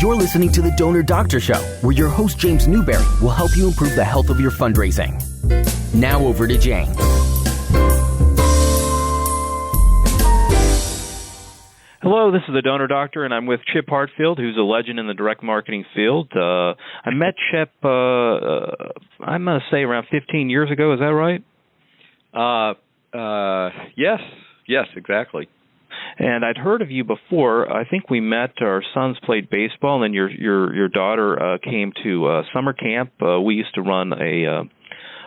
You're listening to The Donor Doctor Show, where your host, James Newberry, will help you improve the health of your fundraising. Now over to James. Hello, this is The Donor Doctor, and I'm with Chip Heartfield, who's a legend in the direct marketing field. I met Chip, I'm going to say around 15 years ago. Is that right? Yes, exactly. And I'd heard of you before. I think we met. Our sons played baseball, and then your daughter came to summer camp. We used to run a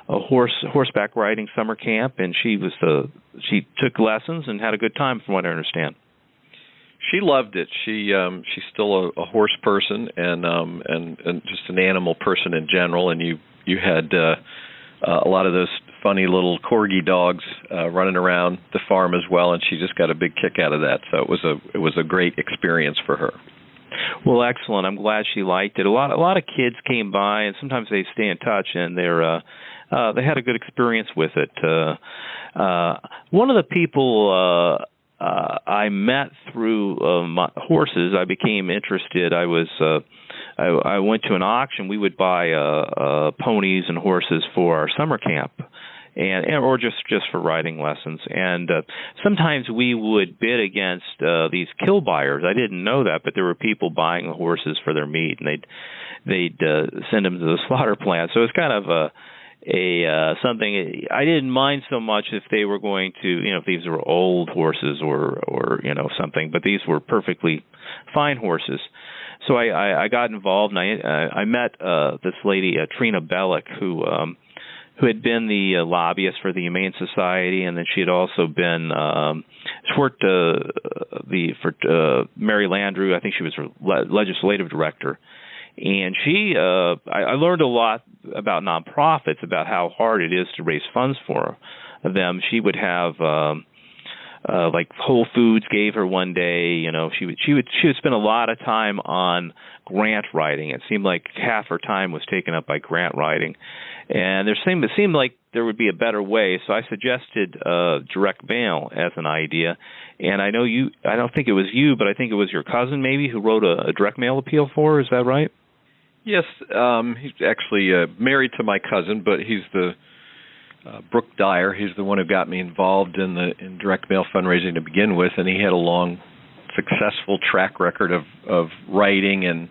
horseback riding summer camp, and she took lessons and had a good time, from what I understand. She loved it. She's still a horse person and just an animal person in general. And you had a lot of those funny little corgi dogs running around the farm as well, and she just got a big kick out of that. So it was a great experience for her. Well, excellent. I'm glad she liked it. A lot of kids came by, and sometimes they stay in touch, and they had a good experience with it. One of the people I met through my horses, I became interested. I went to an auction. We would buy ponies and horses for our summer camp, or just for riding lessons. And sometimes we would bid against these kill buyers. I didn't know that, but there were people buying the horses for their meat, and they'd send them to the slaughter plant. So it's kind of something I didn't mind so much if they were going to, if these were old horses or something, but these were perfectly fine horses. So I got involved, and I met this lady, Trina Bellick, who had been the lobbyist for the Humane Society, and then she had also been she worked for Mary Landrieu. I think she was her legislative director. And I learned a lot about nonprofits, about how hard it is to raise funds for them. She would have, like Whole Foods gave her one day. She would spend a lot of time on grant writing. It seemed like half her time was taken up by grant writing, and it seemed like there would be a better way. So I suggested direct mail as an idea. And I know I don't think it was you, but I think it was your cousin maybe who wrote a direct mail appeal for her. Is that right? Yes, he's actually married to my cousin, but he's the Brooke Dyer. He's the one who got me involved in direct mail fundraising to begin with, and he had a long, successful track record of writing and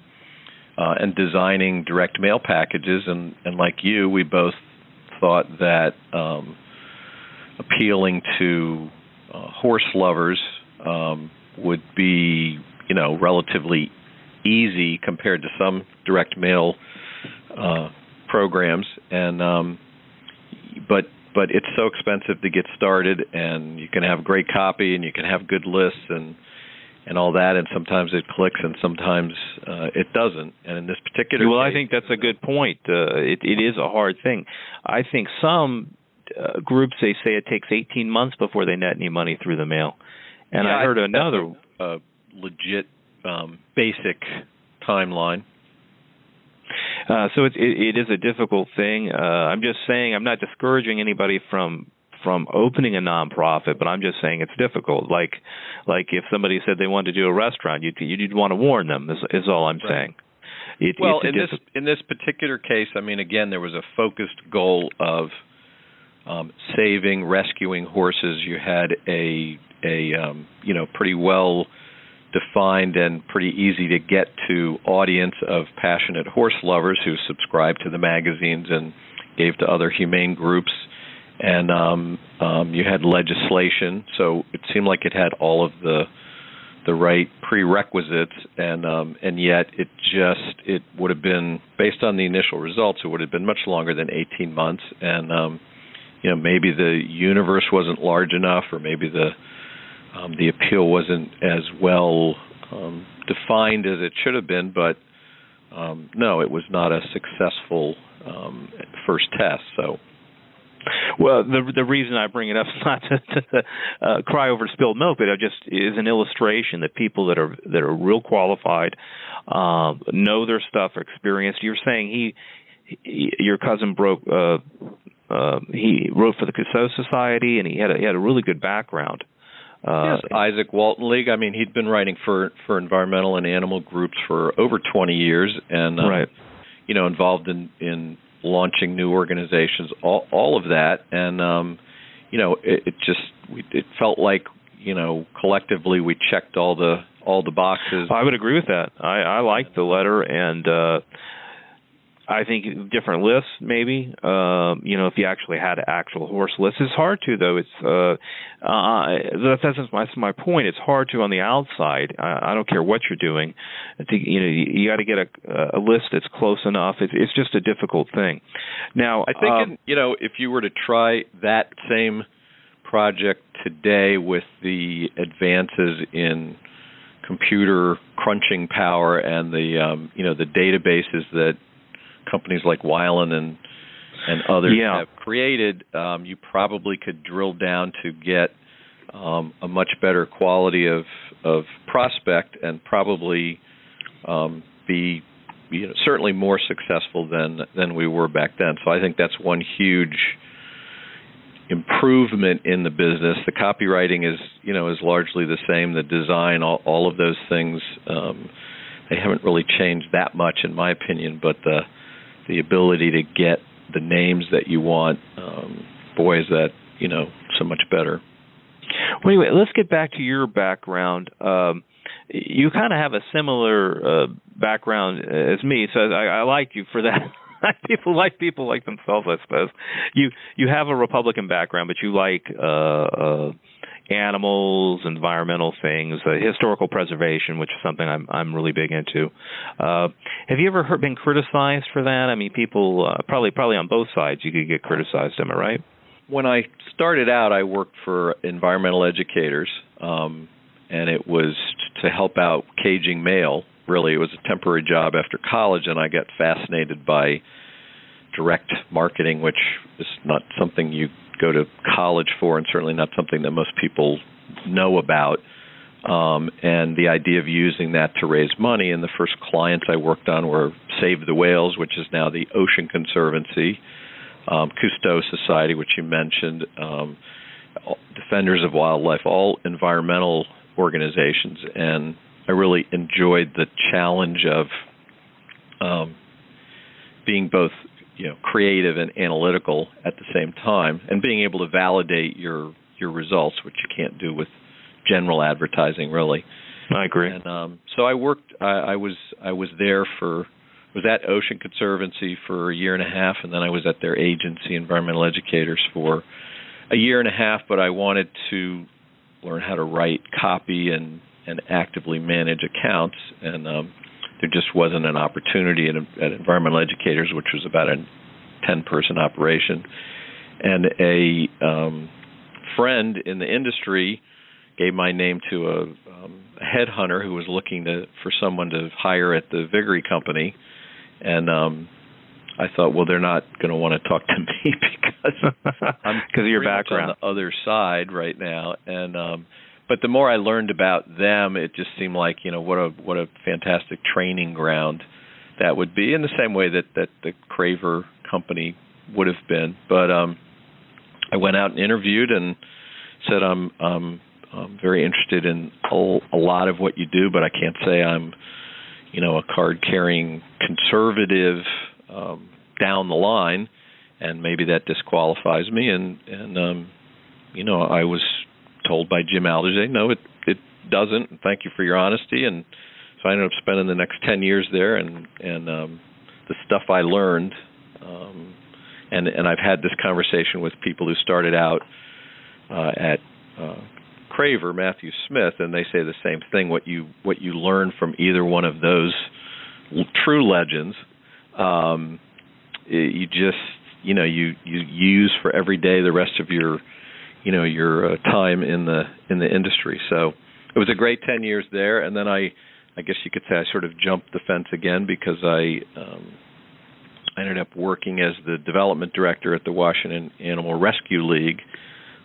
designing direct mail packages. And like you, we both thought that appealing to horse lovers would be, relatively easy compared to some direct mail programs, and but it's so expensive to get started, and you can have great copy and you can have good lists and all that, and sometimes it clicks and sometimes it doesn't. And in this particular case, I think that's a good point. It is a hard thing. I think some groups, they say it takes 18 months before they net any money through the mail. And I heard another legit basic timeline. So it is a difficult thing. I'm just saying, I'm not discouraging anybody from opening a nonprofit, but I'm just saying it's difficult. Like if somebody said they wanted to do a restaurant, you'd want to warn them. Is all I'm saying. In this particular case, I mean, again, there was a focused goal of saving, rescuing horses. You had a pretty well defined and pretty easy to get to audience of passionate horse lovers who subscribed to the magazines and gave to other humane groups. And you had legislation, so it seemed like it had all of the right prerequisites, and yet it would have been, based on the initial results, it would have been much longer than 18 months. And maybe the universe wasn't large enough, or maybe the appeal wasn't as well defined as it should have been, but no, it was not a successful first test. So, well, the reason I bring it up is not to cry over spilled milk, but it just is an illustration that people that are real qualified, know their stuff, are experienced. You're saying your cousin he wrote for the Cassau Society, and he had a really good background. Yes, Isaac Walton League. I mean, he'd been writing for environmental and animal groups for over 20 years, and involved in launching new organizations, all of that, and it felt like collectively we checked all the boxes. I would agree with that. I liked the letter, and I think different lists, maybe. If you actually had actual horse lists, it's hard to though. That's my point. It's hard to on the outside. I don't care what you're doing. You got to get a list that's close enough. It's just a difficult thing. Now, I think if you were to try that same project today with the advances in computer crunching power and the databases that companies like Weiland and others have created, you probably could drill down to get a much better quality of prospect and probably be certainly more successful than we were back then. So I think that's one huge improvement in the business. The copywriting is largely the same. The design, all of those things, they haven't really changed that much in my opinion, but the ability to get the names that you want, boy, is that, so much better. Well, anyway, let's get back to your background. You kind of have a similar background as me, so I like you for that. People like themselves, I suppose. You have a Republican background, but you like animals, environmental things, historical preservation, which is something I'm really big into. Have you ever been criticized for that? I mean, people probably on both sides you could get criticized. Am I right? When I started out, I worked for environmental educators, and it was to help out caging mail. Really, it was a temporary job after college, and I got fascinated by direct marketing, which is not something you go to college for, and certainly not something that most people know about. And the idea of using that to raise money, and the first clients I worked on were Save the Whales, which is now the Ocean Conservancy, Cousteau Society, which you mentioned, Defenders of Wildlife, all environmental organizations. And I really enjoyed the challenge of being both creative and analytical at the same time, and being able to validate your results, which you can't do with general advertising, really. I agree. And so I worked. I was at Ocean Conservancy for a year and a half, and then I was at their agency, Environmental Educators, for a year and a half. But I wanted to learn how to write copy and actively manage accounts, and there just wasn't an opportunity at Environmental Educators, which was about a 10-person operation. And a friend in the industry gave my name to a headhunter who was looking for someone to hire at the Viggory Company. And I thought, well, they're not going to want to talk to me because I'm because of your background on the other side right now. And but the more I learned about them, it just seemed like, what a fantastic training ground that would be, in the same way that the Craver company would have been. But I went out and interviewed and said I'm very interested in a lot of what you do, but I can't say I'm a card-carrying conservative down the line, and maybe that disqualifies me. And I was told by Jim Aldersley, no, it doesn't. Thank you for your honesty. And so I ended up spending the next 10 years there, and the stuff I learned, and I've had this conversation with people who started out at Craver, Matthew Smith, and they say the same thing. What you learn from either one of those true legends, you just you use for every day the rest of your time in the industry. So it was a great 10 years there, and then I guess you could say I sort of jumped the fence again, because I ended up working as the development director at the Washington Animal Rescue League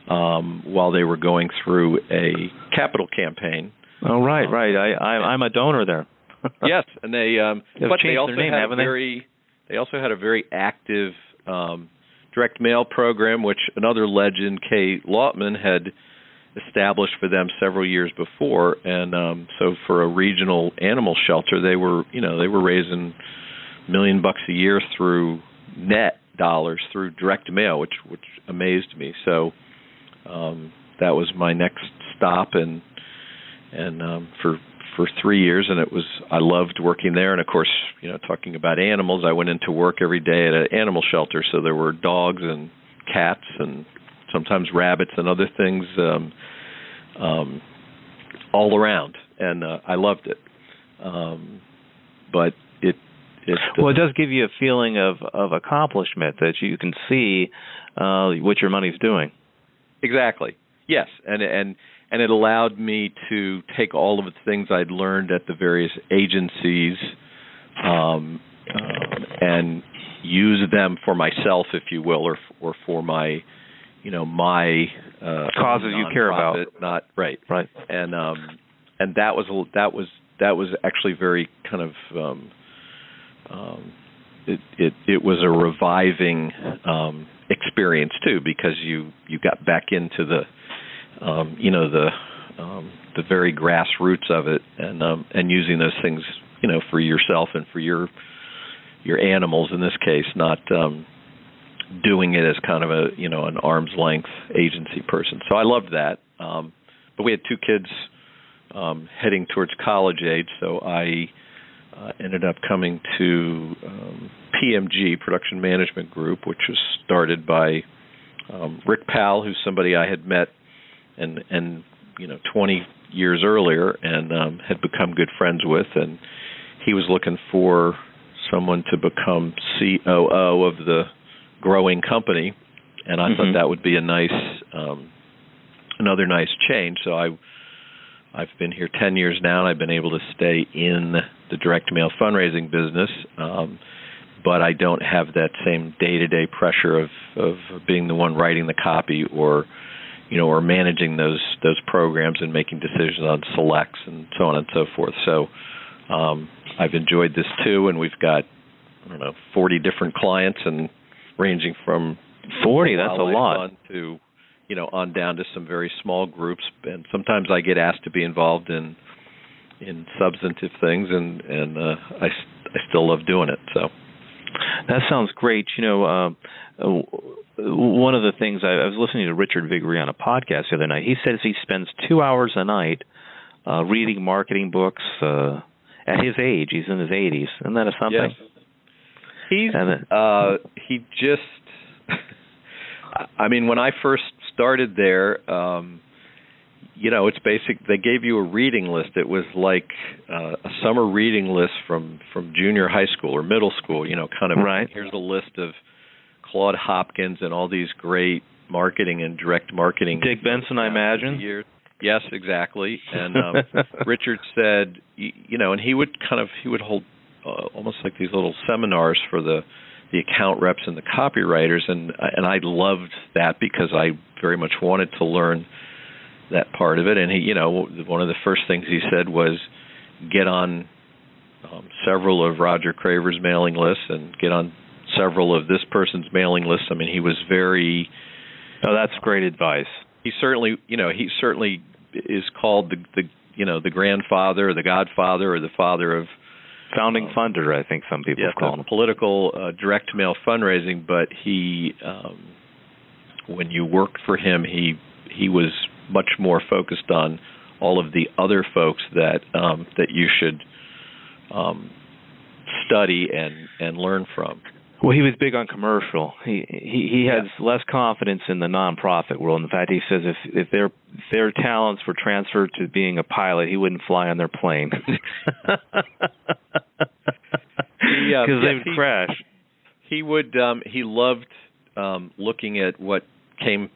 while they were going through a capital campaign. Oh, right. I'm a donor there. Yes, and they also had a very active direct mail program, which another legend, Kay Lautman, had established for them several years before, and so for a regional animal shelter, they were raising $1 million a year through net dollars through direct mail, which amazed me. So that was my next stop, and for 3 years, and I loved working there. And of course, talking about animals, I went into work every day at an animal shelter, so there were dogs and cats and sometimes rabbits and other things all around, and I loved it. But it does give you a feeling of accomplishment that you can see what your money's doing. Exactly. Yes, and it allowed me to take all of the things I'd learned at the various agencies and use them for myself, if you will, or for my my causes you care about. Not right. And that was actually very kind of it was a reviving experience too, because you got back into the very grassroots of it, and using those things for yourself and for your animals in this case, not doing it as kind of an arm's length agency person. So I loved that. But we had 2 kids heading towards college age, so I ended up coming to PMG, Production Management Group, which was started by Rick Powell, who's somebody I had met and 20 years earlier and had become good friends with, and he was looking for someone to become COO of the growing company, and I thought that would be a nice, another nice change. So I've been here 10 years now, and I've been able to stay in the direct mail fundraising business, but I don't have that same day-to-day pressure of being the one writing the copy or managing those programs and making decisions on selects and so on and so forth. So I've enjoyed this too, and we've got 40 different clients, and ranging from 40, that's a lot, to on down to some very small groups. And sometimes I get asked to be involved in substantive things, and I still love doing it. So that sounds great. One of the things I was listening to Richard Vigri on a podcast the other night. He says he spends 2 hours a night reading marketing books. At his age, he's in his 80s. Isn't that something? Yes. He just. I mean, when I first started there, it's basic. They gave you a reading list. It was like a summer reading list from junior high school or middle school. Kind of. Right. Here's a list of Claude Hopkins and all these great marketing and direct marketing. Dick Benson, I imagine. Years. Yes, exactly. And Richard said, and he would hold almost like these little seminars for the account reps and the copywriters, and I loved that because I very much wanted to learn that part of it. And he, one of the first things he said was get on several of Roger Craver's mailing lists and get on several of this person's mailing lists. I mean, he was very. Oh, that's great advice. He certainly is called the grandfather or the godfather or the father of founding funder, I think some people call him. Political direct mail fundraising, but he, when you worked for him, he was much more focused on all of the other folks that you should study and learn from. Well, he was big on commercial. He has less confidence in the nonprofit world. In fact, he says if their talents were transferred to being a pilot, he wouldn't fly on their plane because they would crash. He loved looking at what came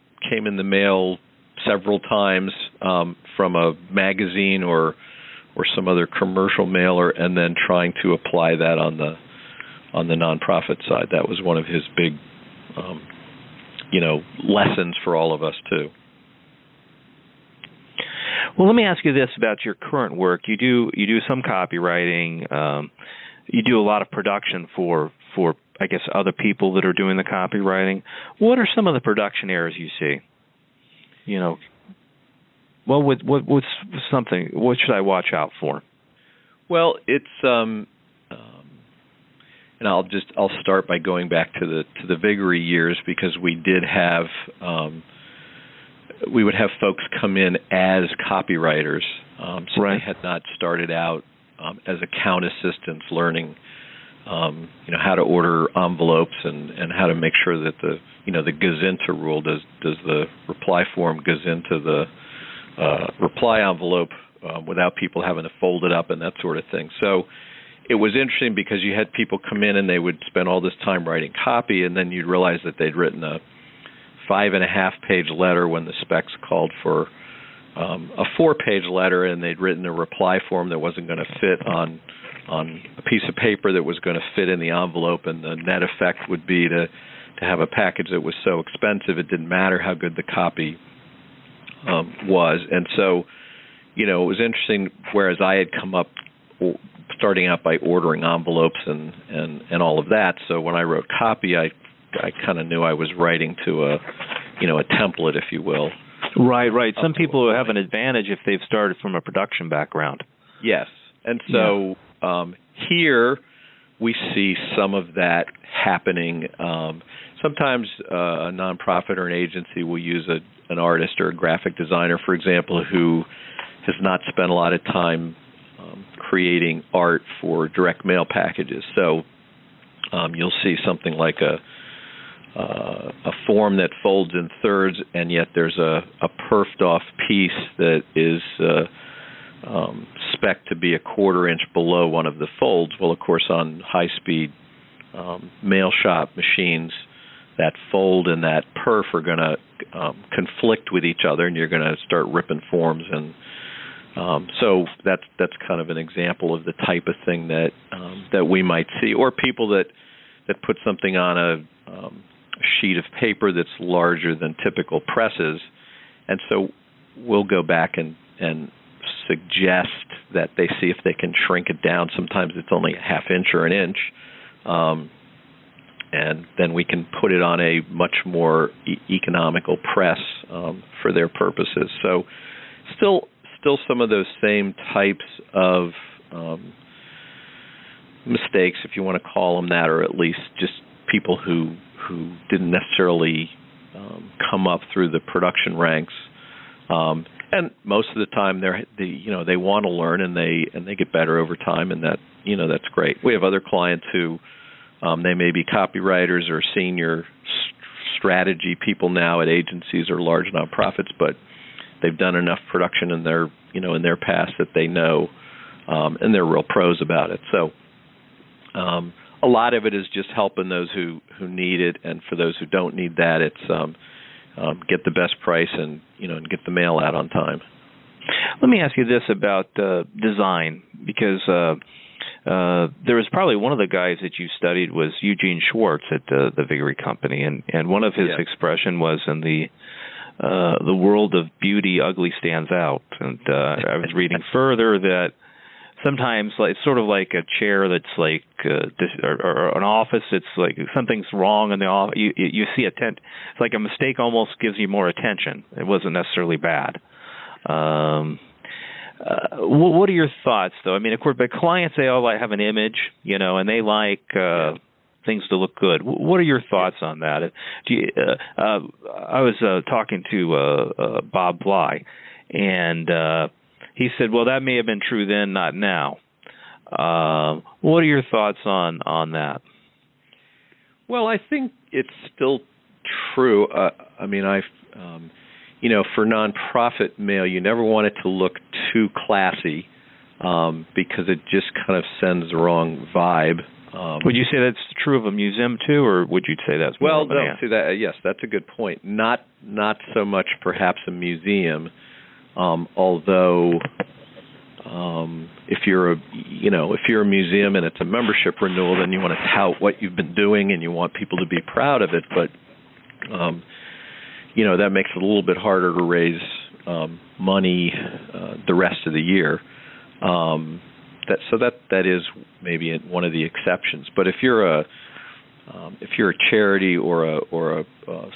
in the mail several times from a magazine or some other commercial mailer, and then trying to apply that on the nonprofit side. That was one of his big, lessons for all of us too. Well, let me ask you this about your current work. You do some copywriting. You do a lot of production for I guess other people that are doing the copywriting. What are some of the production errors you see? Well, what's something? What should I watch out for? Well, it's and I'll start by going back to the Viggory years, because we did have we would have folks come in as copywriters, so right. They had not started out as account assistants learning how to order envelopes and how to make sure that the Gazinta rule, does the reply form Gazinta the reply envelope without people having to fold it up and that sort of thing. So it was interesting because you had people come in and they would spend all this time writing copy, and then you'd realize that they'd written a 5.5-page letter when the specs called for a 4-page letter, and they'd written a reply form that wasn't going to fit on a piece of paper that was going to fit in the envelope, and the net effect would be to have a package that was so expensive it didn't matter how good the copy was. And so, it was interesting, whereas I had come up starting out by ordering envelopes and all of that. So when I wrote copy, I kind of knew I was writing to a template, if you will. Right. Some people have an advantage if they've started from a production background. Yes. And so here we see some of that happening. Sometimes a nonprofit or an agency will use an artist or a graphic designer, for example, who has not spent a lot of time creating art for direct mail packages. So you'll see something like a form that folds in thirds, and yet there's a perfed off piece that is spec'd to be a 1/4 inch below one of the folds. Well, of course, on high-speed mail shop machines, that fold and that perf are going to conflict with each other, and you're going to start ripping forms. And so that's kind of an example of the type of thing that we might see, or people that put something on a sheet of paper that's larger than typical presses, and so we'll go back and suggest that they see if they can shrink it down. Sometimes it's only a 1/2 inch or an inch, and then we can put it on a much more economical press for their purposes. So still some of those same types of mistakes, if you want to call them that, or at least just people who didn't necessarily come up through the production ranks. And most of the time they want to learn, and they get better over time, and that's great. We have other clients who they may be copywriters or senior strategy people now at agencies or large nonprofits, but they've done enough production in their past that they know, and they're real pros about it. So a lot of it is just helping those who need it, and for those who don't need that, it's get the best price and get the mail out on time. Let me ask you this about design, because there was probably one of the guys that you studied was Eugene Schwartz at the Viggory Company, and one of his expression was, in the world of beauty, ugly stands out. And I was reading further that sometimes it's sort of like a chair that's like, or an office that's like something's wrong in the office. You see it's like a mistake almost gives you more attention. It wasn't necessarily bad. What are your thoughts, though? I mean, of course, but clients, they all have an image, and they like things to look good. What are your thoughts on that? I was talking to Bob Bly, and he said, well, that may have been true then, not now. What are your thoughts on that? Well, I think it's still true. I mean, for nonprofit mail, you never want it to look too classy because it just kind of sends the wrong vibe. Would you say that's true of a museum too, or would you say that's more of an see that? Yes, that's a good point. Not so much perhaps a museum. Although, if you're a museum and it's a membership renewal, then you want to tout what you've been doing and you want people to be proud of it. But that makes it a little bit harder to raise money the rest of the year. That is maybe one of the exceptions. But if you're a charity or a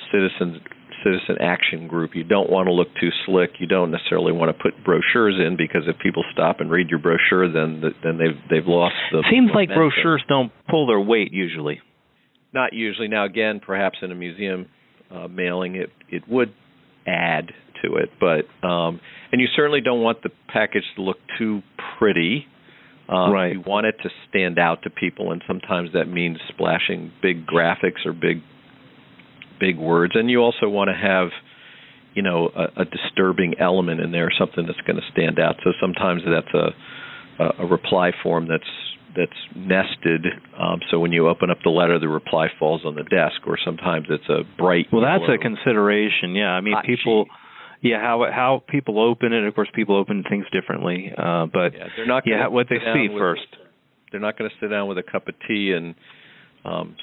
citizen action group. You don't want to look too slick. You don't necessarily want to put brochures in, because if people stop and read your brochure, then they've lost the Seems momentum. like brochures don't pull their weight usually. Not usually. Now, again, perhaps in a museum mailing, it would add to it, but and you certainly don't want the package to look too pretty. Right. You want it to stand out to people, and sometimes that means splashing big graphics or big words. And you also want to have, a disturbing element in there, something that's going to stand out. So sometimes that's a reply form that's nested. So when you open up the letter, the reply falls on the desk, or sometimes it's a bright. Well, that's a consideration. Yeah, I mean, people. Yeah, how people open it. Of course, people open things differently. But they're not what they see first. They're not going to sit down with a cup of tea and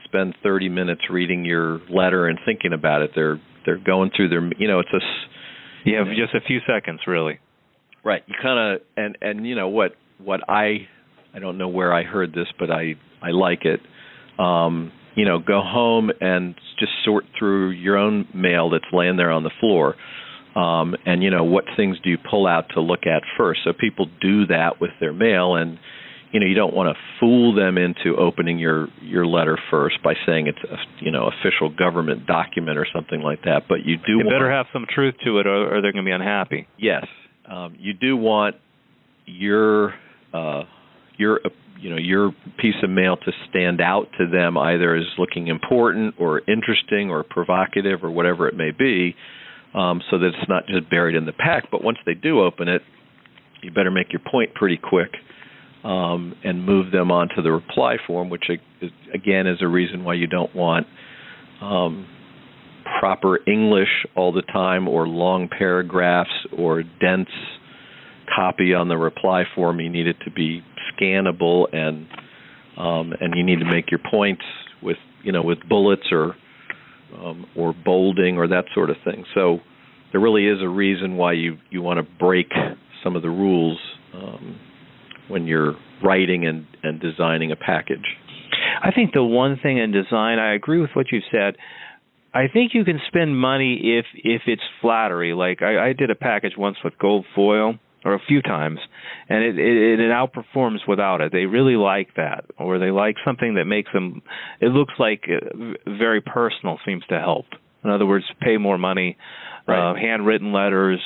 spend 30 minutes reading your letter and thinking about it. They're going through their. It's a. You have just a few seconds, really. Right. You kind of and what I don't know where I heard this, but I like it. Go home and just sort through your own mail that's laying there on the floor. And, what things do you pull out to look at first? So people do that with their mail, and, you don't want to fool them into opening your letter first by saying it's official government document or something like that. But you do better have some truth to it, or they're going to be unhappy. Yes. You do want your piece of mail to stand out to them, either as looking important or interesting or provocative or whatever it may be. So that it's not just buried in the pack. But once they do open it, you better make your point pretty quick and move them onto the reply form, which, again, is a reason why you don't want proper English all the time, or long paragraphs, or dense copy on the reply form. You need it to be scannable, and you need to make your points with bullets or bolding or that sort of thing. So there really is a reason why you want to break some of the rules when you're writing and designing a package. I think the one thing in design, I agree with what you said. I think you can spend money if it's flattery. Like I did a package once with gold foil, or a few times, and it outperforms without it. They really like that, or they like something that makes them, it looks like very personal, seems to help. In other words, pay more money, right. Handwritten letters,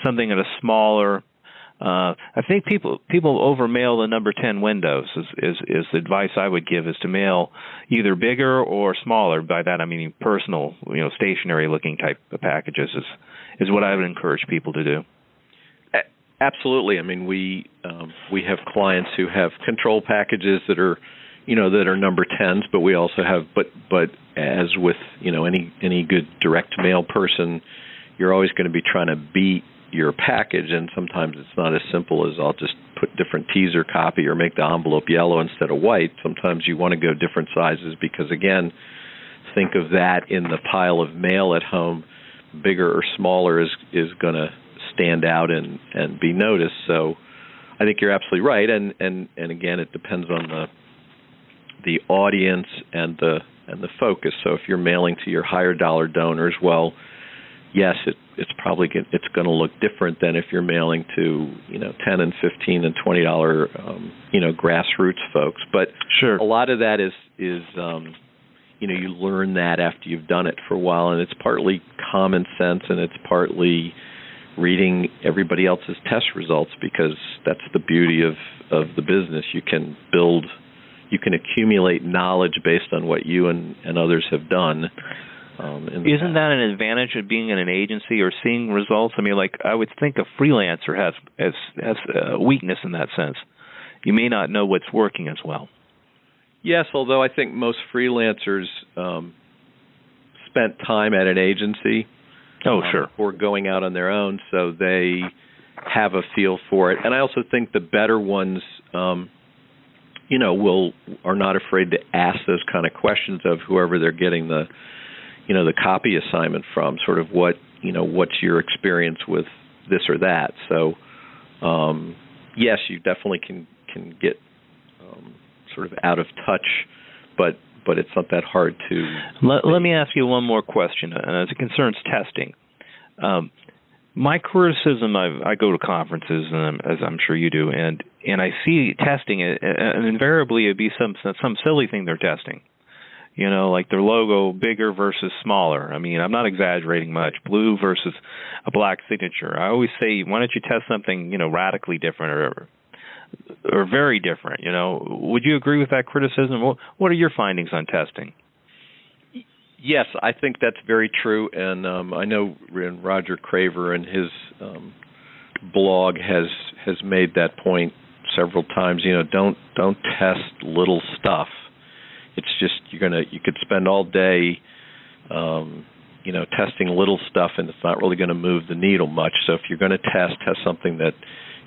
something at a smaller. I think people overmail the number 10 windows is the advice I would give, is to mail either bigger or smaller. By that I mean personal, stationary looking type of packages is what I would encourage people to do. Absolutely. I mean, we have clients who have control packages that are, that are number 10s, but we also have, but as with, any good direct mail person, you're always going to be trying to beat your package, and sometimes it's not as simple as I'll just put different teaser copy or make the envelope yellow instead of white. Sometimes you want to go different sizes because, again, think of that in the pile of mail at home. Bigger or smaller is going to stand out and be noticed. So I think you're absolutely right, and again, it depends on the audience and the focus. So if you're mailing to your higher dollar donors, well, yes, it's probably it's going to look different than if you're mailing to $10 and $15 and $20 grassroots folks. But sure, a lot of that is you learn that after you've done it for a while, and it's partly common sense, and it's partly reading everybody else's test results, because that's the beauty of the business. You can accumulate knowledge based on what you and others have done. Isn't that an advantage of being in an agency or seeing results? I mean, like, I would think a freelancer has a weakness in that sense. You may not know what's working as well. Yes, although I think most freelancers spent time at an agency. Oh, sure. Or going out on their own, so they have a feel for it. And I also think the better ones, are not afraid to ask those kind of questions of whoever they're getting the copy assignment from. Sort of what's your experience with this or that. So, yes, you definitely can get sort of out of touch, but but it's not that hard to. Let me ask you one more question, and as it concerns testing. My criticism, I go to conferences, and as I'm sure you do, and I see testing, and invariably it'd be some silly thing they're testing. Like their logo bigger versus smaller. I mean, I'm not exaggerating much. Blue versus a black signature. I always say, why don't you test something, radically different or very different? Would you agree with that criticism? What are your findings on testing? Yes, I think that's very true, and I know Roger Craver in his blog has made that point several times. Don't test little stuff. It's just you could spend all day, testing little stuff, and it's not really going to move the needle much. So if you're going to test something that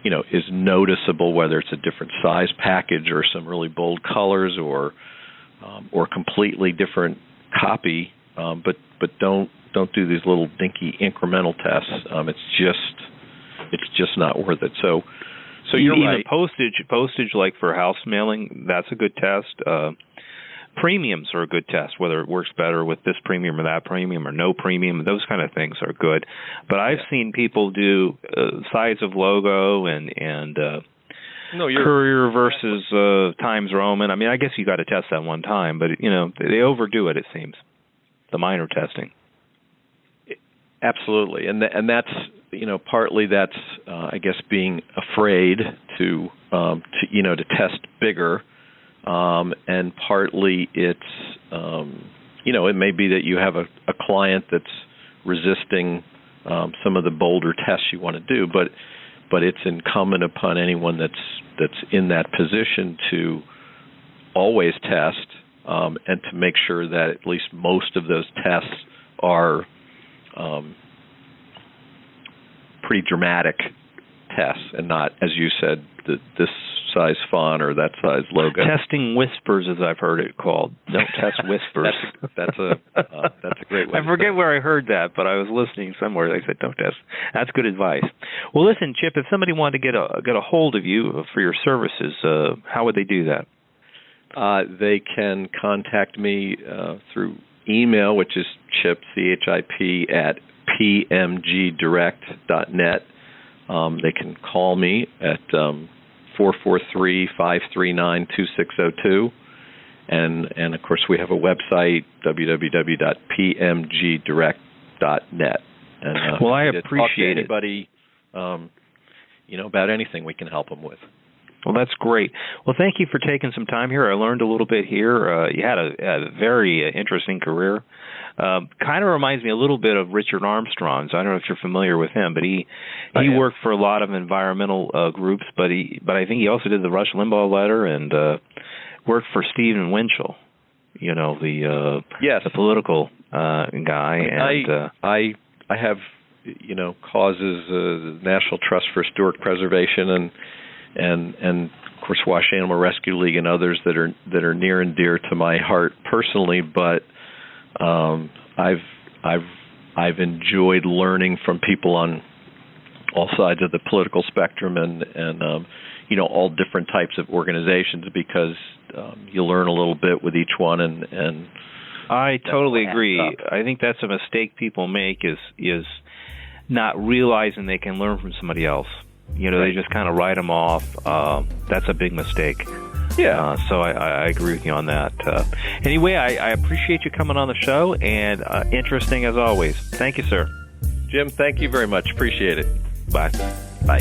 is noticeable, whether it's a different size package or some really bold colors or completely different copy, but don't do these little dinky incremental tests. It's just not worth it. So you're right. Postage like for house mailing, that's a good test. Premiums are a good test, whether it works better with this premium or that premium or no premium. Those kind of things are good. But I've seen people do size of logo and Courier versus Times Roman. I mean, I guess you got to test that one time, but they overdo it. It seems the minor testing. Absolutely, and that's partly that's I guess being afraid to test bigger. And partly it's, it may be that you have a client that's resisting some of the bolder tests you want to do, but it's incumbent upon anyone that's in that position to always test and to make sure that at least most of those tests are pretty dramatic tests and not, as you said, this size font or that size logo. Testing whispers, as I've heard it called. Don't test whispers. That's a great way. I forget where I heard that, but I was listening somewhere. They said don't test. That's good advice. Well, listen, Chip, if somebody wanted to get a hold of you for your services, how would they do that? They can contact me through email, which is Chip, CHIP, at pmgdirect.net. They can call me at 443-539-2602. And of course, we have a website, www.pmgdirect.net. And, well, I appreciate anybody, about anything we can help them with. Well, that's great. Well, thank you for taking some time here. I learned a little bit here. You had a very interesting career. Kind of reminds me a little bit of Richard Armstrong's. I don't know if you're familiar with him, but he worked for a lot of environmental groups. But I think he also did the Rush Limbaugh letter and worked for Stephen Winchell. Yes, the political guy. And I have causes the National Trust for Stuart Preservation and of course Wash Animal Rescue League and others that are near and dear to my heart personally, but I've enjoyed learning from people on all sides of the political spectrum and all different types of organizations because you learn a little bit with each one and I totally agree. I think that's a mistake people make is not realizing they can learn from somebody else. They just kind of write them off. That's a big mistake. Yeah. So I agree with you on that. Anyway, I appreciate you coming on the show, and interesting as always. Thank you, sir. Jim, thank you very much. Appreciate it. Bye. Bye.